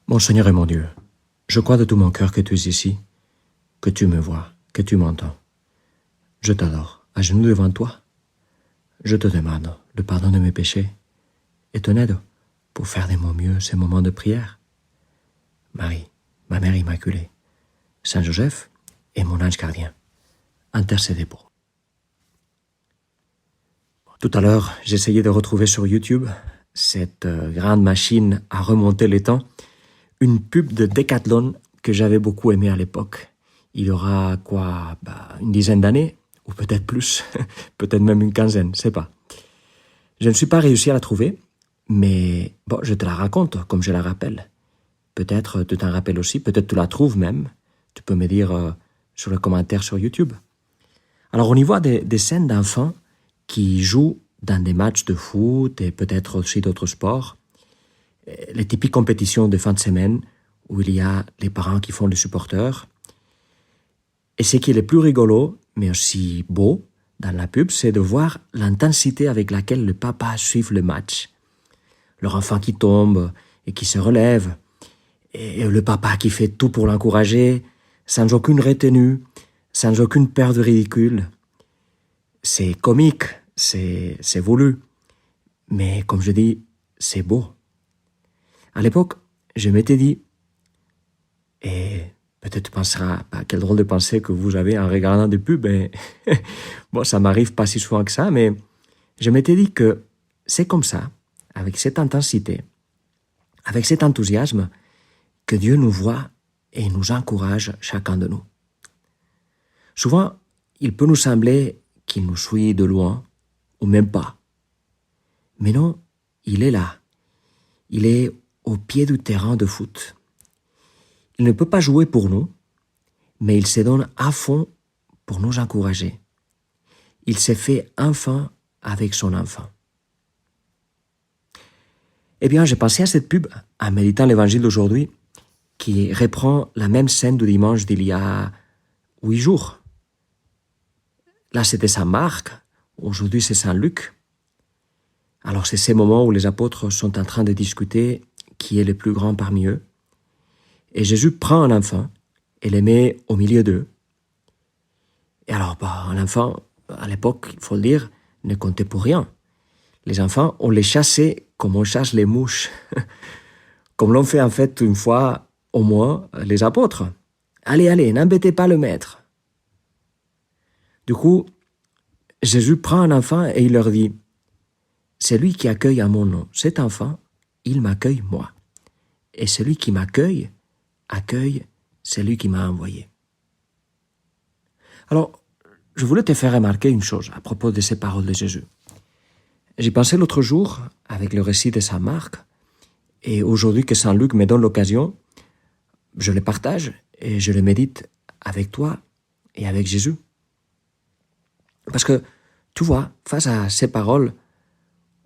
Mon Seigneur et mon Dieu, je crois de tout mon cœur que tu es ici, que tu me vois, que tu m'entends. Je t'adore, à genoux devant toi. Je te demande le pardon de mes péchés et ton aide pour faire de mon mieux ces moments de prière. Marie, ma mère immaculée, Saint Joseph et mon ange gardien, intercédez pour. Tout à l'heure, j'essayais de retrouver sur YouTube cette grande machine à remonter les temps, une pub de Decathlon que j'avais beaucoup aimée à l'époque. Il y aura une dizaine d'années, ou peut-être plus, peut-être même une quinzaine, je sais pas. Je ne suis pas réussi à la trouver, mais bon, je te la raconte comme je la rappelle. Peut-être tu t'en rappelles aussi, peut-être tu la trouves même. Tu peux me dire sur le commentaire sur YouTube. Alors on y voit des scènes d'enfants qui jouent dans des matchs de foot et peut-être aussi d'autres sports. Les typiques compétitions de fin de semaine où il y a les parents qui font les supporters. Et ce qui est le plus rigolo, mais aussi beau dans la pub, c'est de voir l'intensité avec laquelle le papa suit le match. Leur enfant qui tombe et qui se relève, et le papa qui fait tout pour l'encourager, sans aucune retenue, sans aucune peur de ridicule. C'est comique, c'est voulu, mais comme je dis, c'est beau. À l'époque, je m'étais dit, et peut-être tu penseras, quel drôle de pensée que vous avez en regardant des pubs, mais bon, ça m'arrive pas si souvent que ça, mais je m'étais dit que c'est comme ça, avec cette intensité, avec cet enthousiasme, que Dieu nous voit et nous encourage chacun de nous. Souvent, il peut nous sembler qu'il nous suit de loin, ou même pas. Mais non, il est là. Il est au pied du terrain de foot. Il ne peut pas jouer pour nous, mais il se donne à fond pour nous encourager. Il s'est fait enfant avec son enfant. Eh bien, j'ai pensé à cette pub en méditant l'évangile d'aujourd'hui qui reprend la même scène du dimanche d'il y a 8 jours. Là, c'était Saint Marc, aujourd'hui c'est Saint Luc. Alors, c'est ces moments où les apôtres sont en train de discuter qui est le plus grand parmi eux. Et Jésus prend un enfant et le met au milieu d'eux. Et alors, un enfant, à l'époque, il faut le dire, ne comptait pour rien. Les enfants, on les chassait comme on chasse les mouches. Comme l'ont fait en fait une fois, au moins, les apôtres. Allez, n'embêtez pas le maître. Du coup, Jésus prend un enfant et il leur dit, celui qui accueille à mon nom cet enfant, il m'accueille moi. Et celui qui m'accueille, accueille celui qui m'a envoyé. Alors, je voulais te faire remarquer une chose à propos de ces paroles de Jésus. J'y pensais l'autre jour avec le récit de Saint Marc, et aujourd'hui que Saint Luc me donne l'occasion, je le partage et je le médite avec toi et avec Jésus. Parce que, tu vois, face à ces paroles,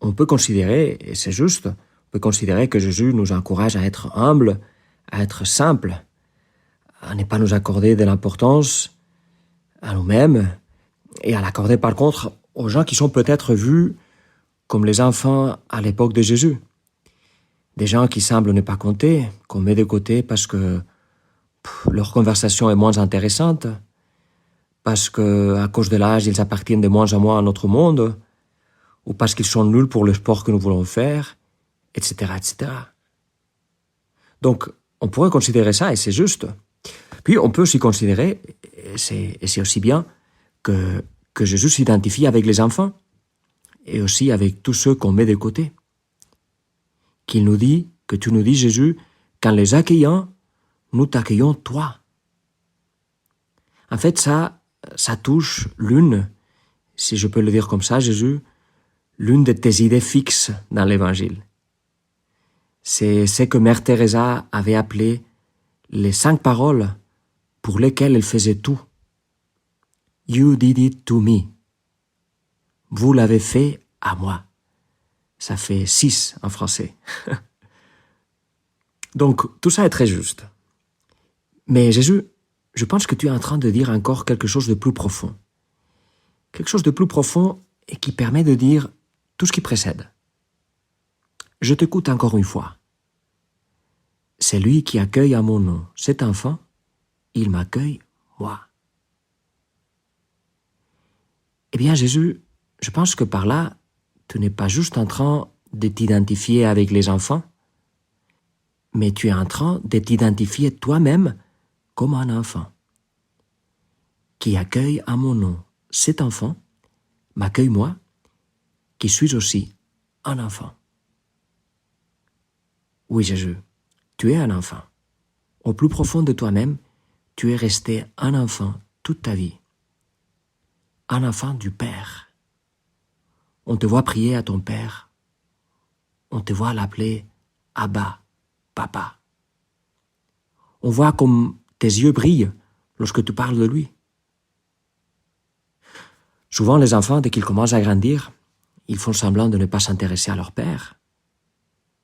on peut considérer, et c'est juste, on peut considérer que Jésus nous encourage à être humble, à être simple, à ne pas nous accorder de l'importance à nous-mêmes et à l'accorder par contre aux gens qui sont peut-être vus comme les enfants à l'époque de Jésus. Des gens qui semblent ne pas compter, qu'on met de côté parce que leur conversation est moins intéressante, parce que à cause de l'âge, ils appartiennent de moins en moins à notre monde, ou parce qu'ils sont nuls pour le sport que nous voulons faire, etc., etc. Donc, on pourrait considérer ça, et c'est juste. Puis, on peut aussi considérer, et c'est aussi bien, que Jésus s'identifie avec les enfants, et aussi avec tous ceux qu'on met de côté. Qu'il nous dit, que tu nous dis, Jésus, qu'en les accueillant, nous t'accueillons toi. En fait, ça touche l'une, si je peux le dire comme ça, Jésus, l'une de tes idées fixes dans l'Évangile. C'est ce que Mère Teresa avait appelé les 5 paroles pour lesquelles elle faisait tout. You did it to me. Vous l'avez fait à moi. Ça fait 6 en français. Donc, tout ça est très juste. Mais Jésus, je pense que tu es en train de dire encore quelque chose de plus profond. Quelque chose de plus profond et qui permet de dire tout ce qui précède. Je t'écoute encore une fois. c'est lui qui accueille à mon nom cet enfant, il m'accueille, moi. Eh bien, Jésus, je pense que par là, tu n'es pas juste en train de t'identifier avec les enfants, mais tu es en train de t'identifier toi-même comme un enfant qui accueille à mon nom cet enfant, m'accueille moi, qui suis aussi un enfant. Oui, Jésus, tu es un enfant. Au plus profond de toi-même, tu es resté un enfant toute ta vie. Un enfant du Père. On te voit prier à ton Père. On te voit l'appeler Abba, Papa. On voit comme tes yeux brillent lorsque tu parles de lui. Souvent, les enfants, dès qu'ils commencent à grandir, ils font semblant de ne pas s'intéresser à leur père.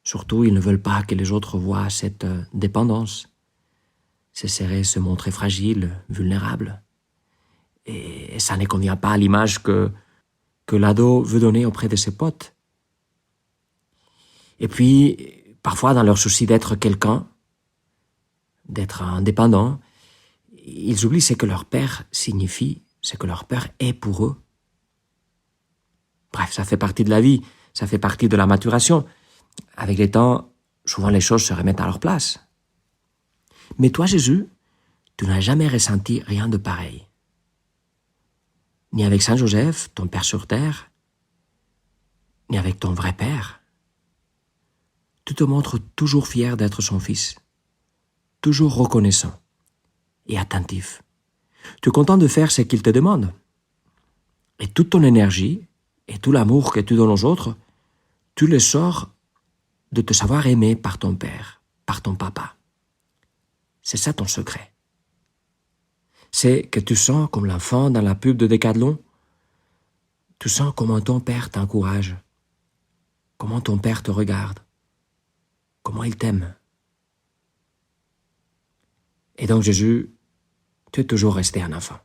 Surtout, ils ne veulent pas que les autres voient cette dépendance. Ce serait se montrer fragile, vulnérable. Et ça ne convient pas à l'image que l'ado veut donner auprès de ses potes. Et puis, parfois, dans leur souci d'être quelqu'un, d'être indépendant, ils oublient ce que leur père signifie, ce que leur père est pour eux. Bref, ça fait partie de la vie, ça fait partie de la maturation. Avec le temps, souvent les choses se remettent à leur place. Mais toi, Jésus, tu n'as jamais ressenti rien de pareil. Ni avec Saint Joseph, ton Père sur terre, ni avec ton vrai Père. Tu te montres toujours fier d'être son fils, toujours reconnaissant et attentif. Tu es content de faire ce qu'il te demande. Et toute ton énergie et tout l'amour que tu donnes aux autres, tu les sors de te savoir aimé par ton Père, par ton Papa. C'est ça ton secret. C'est que tu sens comme l'enfant dans la pub de Decathlon. Tu sens comment ton Père t'encourage, comment ton Père te regarde, comment il t'aime. Et donc Jésus, tu es toujours resté un enfant.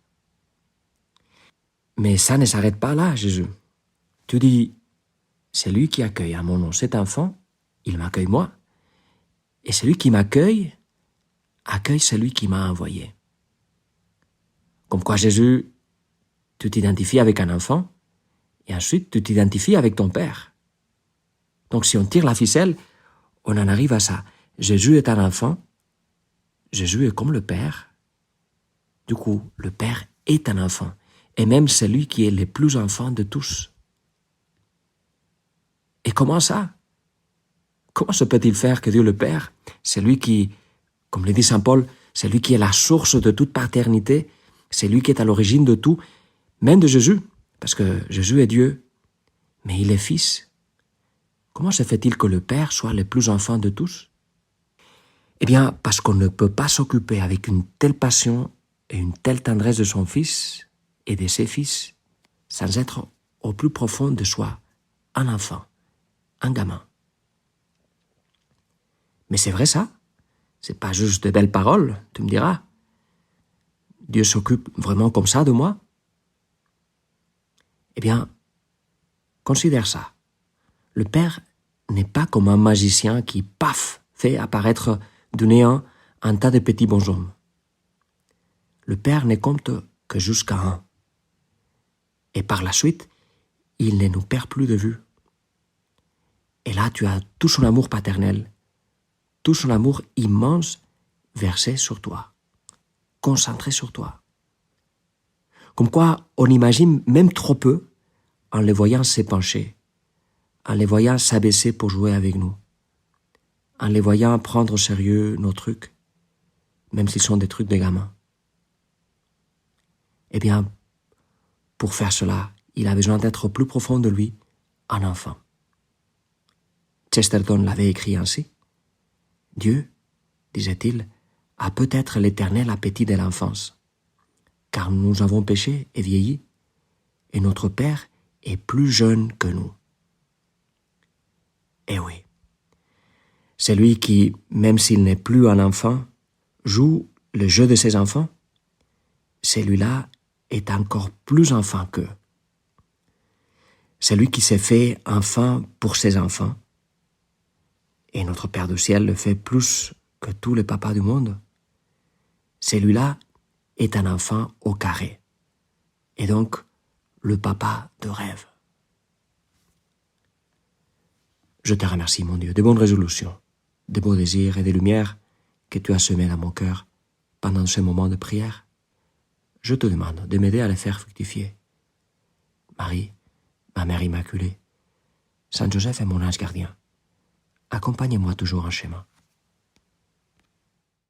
Mais ça ne s'arrête pas là, Jésus. Tu dis, c'est lui qui accueille à mon nom cet enfant, il m'accueille moi, et celui qui m'accueille, accueille celui qui m'a envoyé. Comme quoi, Jésus, tu t'identifies avec un enfant, et ensuite tu t'identifies avec ton Père. Donc si on tire la ficelle, on en arrive à ça. Jésus est un enfant, Jésus est comme le Père. Du coup, le Père est un enfant, et même celui qui est le plus enfant de tous. Et comment ça? Comment se peut-il faire que Dieu le Père, c'est lui qui, comme le dit Saint Paul, c'est lui qui est la source de toute paternité, c'est lui qui est à l'origine de tout, même de Jésus, parce que Jésus est Dieu, mais il est Fils. Comment se fait-il que le Père soit le plus enfant de tous? Eh bien, parce qu'on ne peut pas s'occuper avec une telle passion et une telle tendresse de son Fils et de ses fils, sans être au plus profond de soi un enfant, un gamin. Mais c'est vrai ça? C'est pas juste de belles paroles, tu me diras. Dieu s'occupe vraiment comme ça de moi? Eh bien, considère ça. Le Père n'est pas comme un magicien qui, paf, fait apparaître du néant un tas de petits bonshommes. Le Père ne compte que jusqu'à un. Et par la suite, il ne nous perd plus de vue. Et là, tu as tout son amour paternel, tout son amour immense versé sur toi, concentré sur toi. Comme quoi, on imagine même trop peu en les voyant s'épancher, en les voyant s'abaisser pour jouer avec nous, en les voyant prendre au sérieux nos trucs, même s'ils sont des trucs de gamins. Eh bien, pour faire cela, il a besoin d'être au plus profond de lui, un enfant. Chesterton l'avait écrit ainsi. Dieu, disait-il, a peut-être l'éternel appétit de l'enfance, car nous avons péché et vieilli, et notre Père est plus jeune que nous. Eh oui, c'est lui qui, même s'il n'est plus un enfant, joue le jeu de ses enfants. Celui-là est encore plus enfant qu'eux. C'est lui qui s'est fait enfant pour ses enfants. Et notre Père du ciel le fait plus que tous les papas du monde. Celui-là est un enfant au carré, et donc le papa de rêve. Je te remercie, mon Dieu, de bonnes résolutions, de beaux désirs et des lumières que tu as semés dans mon cœur pendant ce moment de prière. Je te demande de m'aider à les faire fructifier. Marie, ma Mère Immaculée, Saint Joseph est mon ange gardien. Accompagnez-moi toujours en chemin.